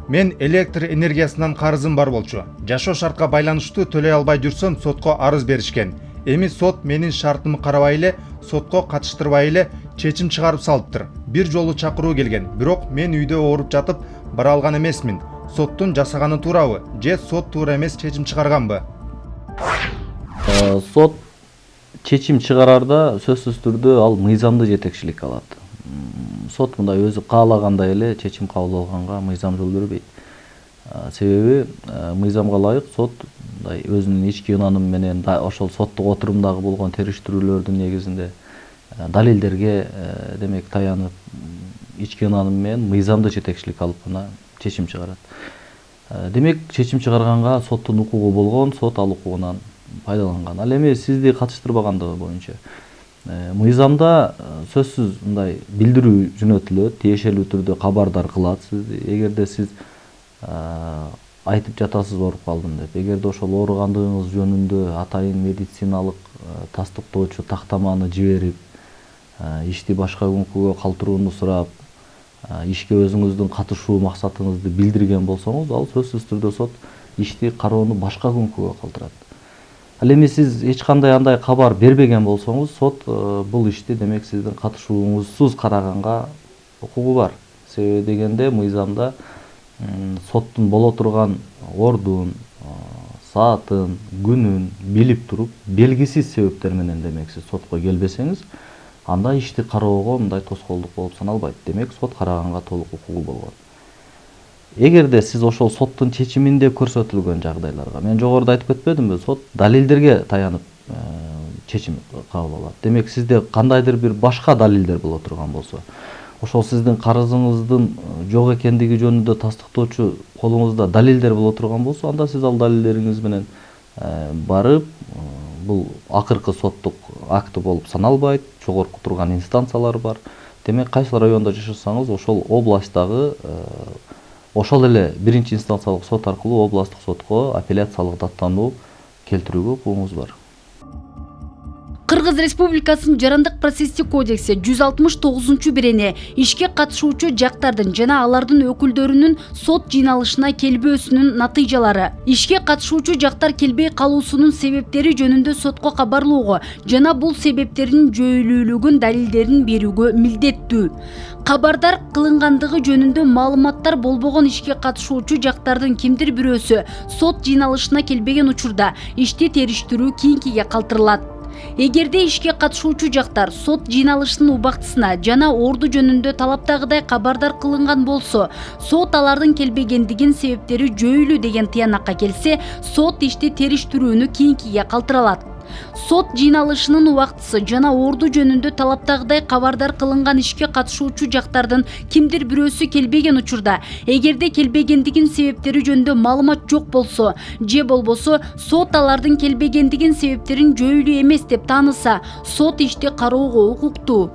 Мен электр энергиясынан карызым бар болчу. Жашоо шартка байланыштуу төлөй албай жүрсөм, сотко арыз беришкен. Эми сот менин шартымды карабай эле, сотко катыштырбай эле чечим чыгарып салыптыр. Бир жолу чакыруу келген, бирок мен үйдө ооруп жатып бара алган эмесмин. Соттун жасаганы туурабы же сот туура эмес чечим чыгарганбы? Сот чечим чыгарарда сөзсүз түрдө ал мыйзамды жетекчилик алат. Сот мындай өзү каалагандай эле чечим кабыл алганга мыйзам жол бербейт. Себеби мыйзамга ылайык сот мындай өзүнүн ички ынанымы менен ошол соттук отурумдагы болгон териштирүүлөрдүн негизинде далилдерге демек таянып ички ынанымы менен мыйзамды жетекчилик алып гана чечим чыгарат. Демек чечим чыгарганга соттун укугу болгон, сот ал укугунан пайдаланган. Ал эми сизди катыштырбагандыгы боюнча мыйзамда сөзсүз мындай билдирүү жөнөтүлөт, тиешелүү түрдө кабардар кылат сизди. Эгерде сиз айтып жатасыз ооруп калдым деп. Эгерде ошол ооругандыгыңыз жөнүндө атайын медициналык тастыктоочу тактаманы жиберип, ишти башка күнгө калтырууну сурап, ишке өзүңүздүн катышуу максатыңызды билдирген болсоңуз, ал сөзсүз түрдө сот ишти кароону башка күнгө калтырат. Ал эми сиз эч кандай андай кабар бербеген болсоңуз, сот бул ишти демек сиздин катышууңузсуз караганга укугу бар. Себеби дегенде мыйзамда соттун боло турган ордун, саатын, күнүн билип туруп, белгисиз себептер менен демек сиз сотко келбесеңиз, анда ишти кароого мындай тоскоолдук болуп саналбайт. Демек сот караганга толук укугу болгон. Эгерде сиз ошол соттун чечиминде көрсөтүлгөн жагдайларга, мен жогоруда айтып кетпедимби, сот далилдерге таянып чечим кабыл алат. Демек сизде кандайдыр бир башка далилдер боло турган болсо, ошол сиздин карызыңыздын жок экендиги жөнүндө тастыктоочу колуңузда далилдер боло турган болсо, анда сиз ал далилдериңиз менен барып, бул акыркы соттук акты болуп саналбайт, жогорку турган инстанциялар бар. Демек кайсы райондо жашасаңыз, ошол областагы ошол эле биринчи инстанциялык сот аркылуу областтык сотко апелляциялык даттануу келтирүүгө укугуңуз бар. Кыргыз Республикасынын Жарандык процесстик кодекси 169-берени ишке катышуучу жактардын жана алардын өкүлдөрүнүн сот жыйналышына келбөөсүнүн натыйжалары, ишке катышуучу жактар келбей калуусунун себептери жөнүндө сотко кабарлоого жана бул себептердин жойүлүүлүгүн далилдерин берүүгө милдеттүү. Кабардар кылынгандыгы жөнүндө маалыматтар болбогон ишке катышуучу жактардын кимдир бирөөсү сот жыйналышына келбеген учурда ишти териштирүү кийинкиге калтырылат. Эгерде ишке катышуучу жактар сот жыйналышынын убактысына жана орду жөнүндө талаптагыдай кабардар кылынган болсо, сот алардын келбегендигин себептери жойүлүү деген тыянакка келсе, сот ишти териштирүүнү кийинкиге калтыра алат. Сот жыйналышынын убактысы жана орду жөнүндө талаптагыдай кабардар кылынган ишке катышуучу жактардын кимдир бирөөсү келбеген учурда, эгерде келбегендигин себептери жөнүндө маалымат жок болсо, же болбосо сот алардын келбегендигин себептерин жойүлүү эмес деп тааныса, сот ишти кароого укуктуу.